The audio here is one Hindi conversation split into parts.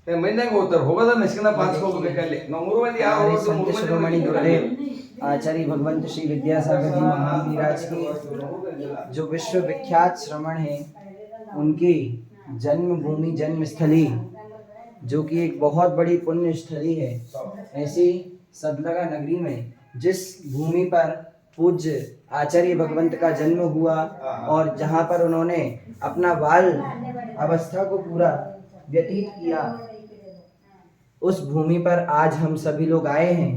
ಮೈಂದಾಗ ಹೋಗ್ತಾರೆ ಹೋಗೋದ ನಸ್ಕಿನ ಪಾಸ್ ಹೋಗ್ಬೇಕಲ್ಲಿ ನಾವು 3 ಮಂದಿ ಯಾರು हमारे ಹೋಗೋದು संत 3 शिरोमणि ಮಂದಿ गुरुदेव आचार्य भगवंत श्री विद्यासागर जी महाराज की जो विश्व विख्यात श्रमण है, उनकी जन्मभूमि जन्मस्थली जो कि एक बहुत बड़ी पुण्य स्थली है, ऐसी सदलगा नगरी में जिस भूमि पर पूज्य आचार्य भगवंत का जन्म हुआ और जहाँ पर उन्होंने अपना बाल अवस्था को पूरा व्यतीत किया, उस भूमि पर आज हम सभी लोग आए हैं।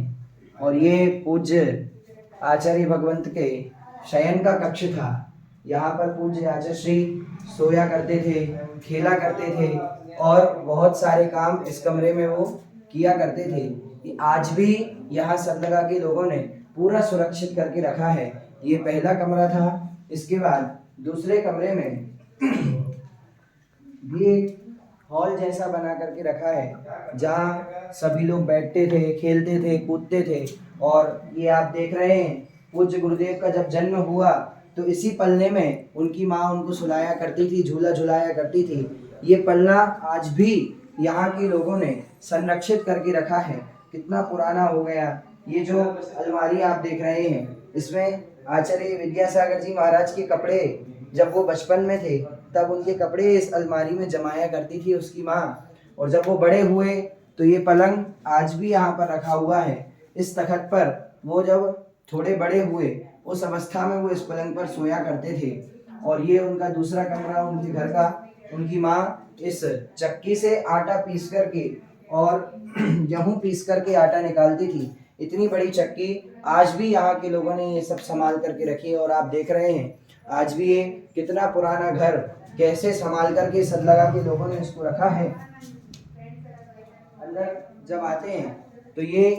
और ये पूज्य आचार्य भगवंत के शयन का कक्ष था। यहाँ पर पूज्य आचार्य श्री सोया करते थे, खेला करते थे और बहुत सारे काम इस कमरे में वो किया करते थे। आज भी यहाँ सदलगा के लोगों ने पूरा सुरक्षित करके रखा है। ये पहला कमरा था। इसके बाद दूसरे कमरे में भी एक हॉल जैसा बना करके रखा है, जहाँ सभी लोग बैठते थे, खेलते थे, कूदते थे। और ये आप देख रहे हैं, पूज्य गुरुदेव का जब जन्म हुआ तो इसी पलने में उनकी माँ उनको सुलाया करती थी, झूला झुलाया करती थी। ये पलना आज भी यहाँ के लोगों ने संरक्षित करके रखा है। कितना पुराना हो गया। ये जो अलमारी आप देख रहे हैं, इसमें आचार्य विद्यासागर जी महाराज के कपड़े, जब वो बचपन में थे तब उनके कपड़े इस अलमारी में जमाया करती थी उसकी माँ। और जब वो बड़े हुए तो ये पलंग आज भी यहाँ पर रखा हुआ है। इस तखत पर वो जब थोड़े बड़े हुए उस अवस्था में वो इस पलंग पर सोया करते थे। और ये उनका दूसरा कमरा उनके घर का। उनकी माँ इस चक्की से आटा पीस करके और गेहूँ पीस करके आटा निकालती थी। इतनी बड़ी चक्की आज भी यहाँ के लोगों ने ये सब संभाल करके रखी है। और आप देख रहे हैं आज भी ये कितना पुराना घर कैसे संभाल करके सदलगा के लोगों ने इसको रखा है। अंदर जब आते हैं तो ये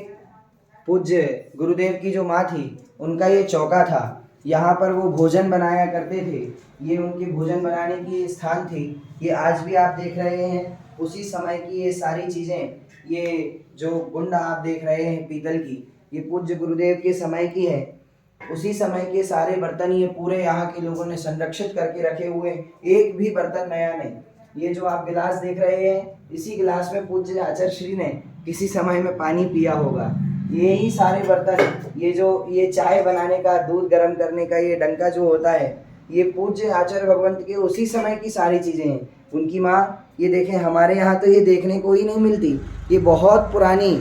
पूज्य गुरुदेव की जो माँ थी, उनका ये चौका था। यहाँ पर वो भोजन बनाया करते थे। ये उनके भोजन बनाने की स्थान थी। ये आज भी आप देख रहे हैं उसी समय की ये सारी चीज़ें। ये जो गुंड आप देख रहे हैं पीतल की, ये पूज्य गुरुदेव के समय की है। उसी समय के सारे बर्तन ये पूरे यहाँ के लोगों ने संरक्षित करके रखे हुए, एक भी बर्तन नया नहीं। ये जो आप गिलास देख रहे हैं, इसी गिलास में पूज्य आचार्य श्री ने किसी समय में पानी पिया होगा। यही सारे बर्तन, ये चाय बनाने का, दूध गर्म करने का ये डंका जो होता है, ये पूज्य आचार्य भगवंत के उसी समय की सारी चीज़ें हैं। उनकी माँ, ये देखें, हमारे यहाँ तो ये देखने को ही नहीं मिलती। ये बहुत पुरानी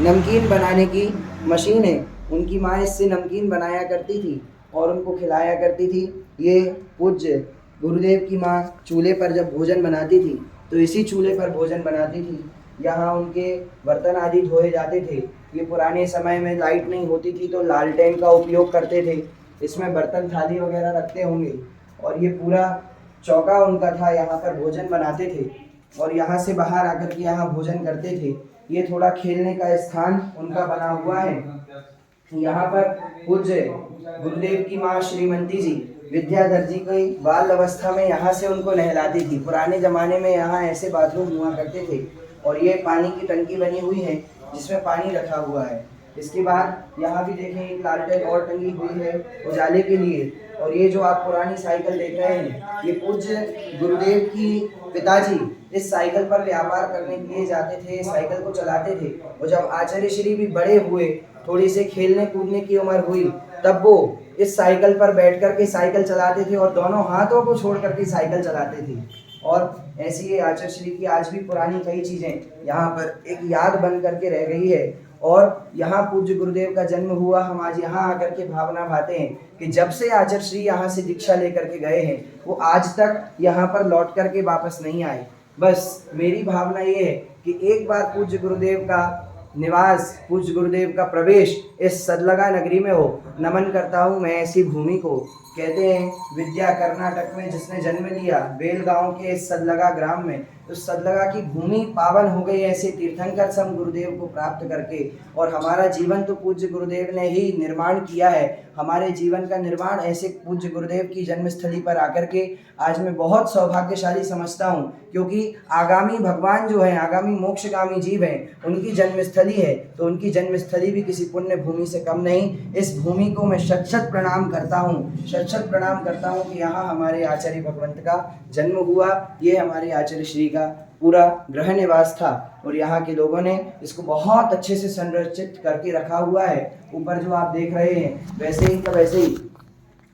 नमकीन बनाने की मशीन है। उनकी माँ इससे नमकीन बनाया करती थी और उनको खिलाया करती थी। ये पूज्य गुरुदेव की माँ चूल्हे पर जब भोजन बनाती थी तो इसी चूल्हे पर भोजन बनाती थी। यहाँ उनके बर्तन आदि धोए जाते थे। ये पुराने समय में लाइट नहीं होती थी तो लालटेन का उपयोग करते थे। इसमें बर्तन थाली वगैरह रखते होंगे। और ये पूरा चौका उनका था, यहाँ पर भोजन बनाते थे और यहाँ से बाहर आकर के यहाँ भोजन करते थे। ये थोड़ा खेलने का स्थान उनका बना हुआ है। यहाँ पर पूज्य गुरुदेव की माँ श्रीमती जी विद्याधर जी की बाल अवस्था में यहाँ से उनको नहलाती थी। पुराने ज़माने में यहाँ ऐसे बाथरूम हुआ करते थे। और ये पानी की टंकी बनी हुई है जिसमें पानी रखा हुआ है। इसके बाद यहाँ भी देखें एक लालटेन और टंगी हुई है उजाले के लिए। और ये जो आप पुरानी साइकिल देख रहे हैं, ये पूज्य गुरुदेव की पिताजी इस साइकिल पर व्यापार करने के लिए जाते थे, साइकिल को चलाते थे। और जब आचार्य श्री भी बड़े हुए, थोड़ी से खेलने कूदने की उम्र हुई, तब वो इस साइकिल पर बैठ करके साइकिल चलाते थे और दोनों हाथों को छोड़ करके साइकिल चलाते थे। और ऐसी ये आचार्य श्री की आज भी पुरानी कई चीज़ें यहाँ पर एक याद बन करके रह गई है। और यहाँ पूज्य गुरुदेव का जन्म हुआ, हम आज यहाँ आकर के भावना भाते हैं कि जब से आचार्य श्री यहाँ से दीक्षा लेकर के गए हैं, वो आज तक यहाँ पर लौट करके वापस नहीं आए। बस मेरी भावना ये है कि एक बार पूज्य गुरुदेव का निवास, पूज्य गुरुदेव का प्रवेश इस सदलगा नगरी में हो। नमन करता हूँ मैं ऐसी भूमि को। कहते हैं विद्या कर्नाटक में जिसने जन्म लिया, बेलगांव के इस सदलगा ग्राम में, तो सदलगा की भूमि पावन हो गई ऐसे तीर्थंकर सम गुरुदेव को प्राप्त करके। और हमारा जीवन तो पूज्य गुरुदेव ने ही निर्माण किया है। हमारे जीवन का निर्माण ऐसे पूज्य गुरुदेव की जन्मस्थली पर आकर के आज मैं बहुत सौभाग्यशाली समझता हूँ, क्योंकि आगामी भगवान जो हैं, आगामी मोक्षगामी जीव हैं, उनकी जन्मस्थली है। तो उनकी जन्मस्थली भी किसी पुण्य भूमि से कम नहीं। इस भूमि को मैं शत शत प्रणाम करता हूँ, शत शत प्रणाम करता हूँ कि यहाँ हमारे आचार्य भगवंत का जन्म हुआ। ये हमारे आचार्य श्री का पूरा गृह निवास था और यहाँ के लोगों ने इसको बहुत अच्छे से संरक्षित करके रखा हुआ है। ऊपर जो आप देख रहे हैं वैसे ही का वैसे ही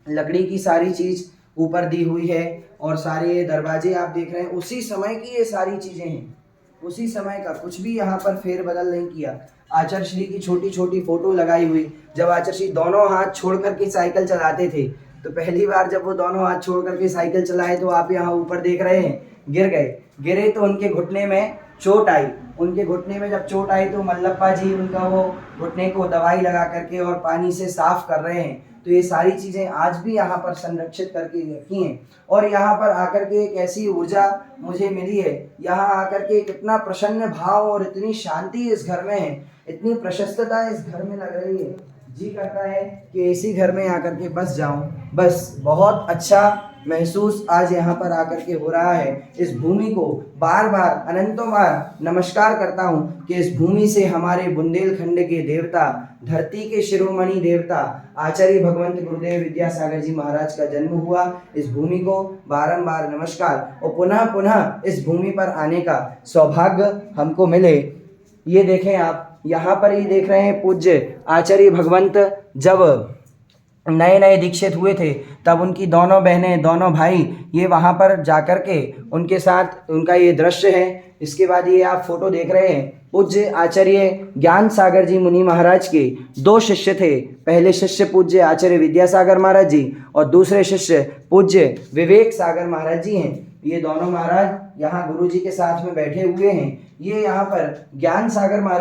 लकड़ी की सारी चीज़ ऊपर दी हुई है और सारे ये दरवाजे आप देख रहे हैं उसी समय की ये सारी चीज़ें हैं, उसी समय का कुछ भी यहाँ पर फेरबदल नहीं किया। आचार्य श्री की छोटी छोटी फोटो लगाई हुई, जब आचार्य श्री दोनों हाथ छोड़ करके साइकिल चलाते थे तो पहली बार जब वो दोनों हाथ छोड़ करके साइकिल चलाए तो आप यहाँ ऊपर देख रहे हैं गिर गए, गिरे तो उनके घुटने में चोट आई। उनके घुटने में जब चोट आई तो मल्लप्पा जी उनका वो घुटने को दवाई लगा करके और पानी से साफ कर रहे हैं। तो ये सारी चीज़ें आज भी यहाँ पर संरक्षित करके रखी हैं और यहाँ पर आकर के एक ऐसी ऊर्जा मुझे मिली है, यहाँ आकर के कितना प्रसन्न भाव और इतनी शांति इस घर में है, इतनी प्रशस्तता इस घर में लग रही है, जी करता है कि इसी घर में आकर के बस जाऊं। बस बहुत अच्छा महसूस आज यहाँ पर आकर के हो रहा है। इस भूमि को बार बार अनंतों बार नमस्कार करता हूँ कि इस भूमि से हमारे बुंदेलखंड के देवता, धरती के शिरोमणि देवता आचार्य भगवंत गुरुदेव विद्यासागर जी महाराज का जन्म हुआ। इस भूमि को बारंबार नमस्कार और पुनः पुनः इस भूमि पर आने का सौभाग्य हमको मिले। ये देखें आप यहाँ पर ही देख रहे हैं पूज्य आचार्य भगवंत जब नए नए दीक्षित हुए थे तब उनकी दोनों बहनें दोनों भाई ये वहाँ पर जाकर के उनके साथ उनका ये दृश्य है। इसके बाद ये आप फोटो देख रहे हैं पूज्य आचार्य ज्ञान सागर जी मुनि महाराज के दो शिष्य थे। पहले शिष्य पूज्य आचार्य विद्यासागर महाराज जी और दूसरे शिष्य पूज्य विवेक सागर महाराज जी हैं। ये दोनों महाराज यहाँ गुरु जी के साथ में बैठे हुए हैं। ये यहाँ पर ज्ञान सागर महाराज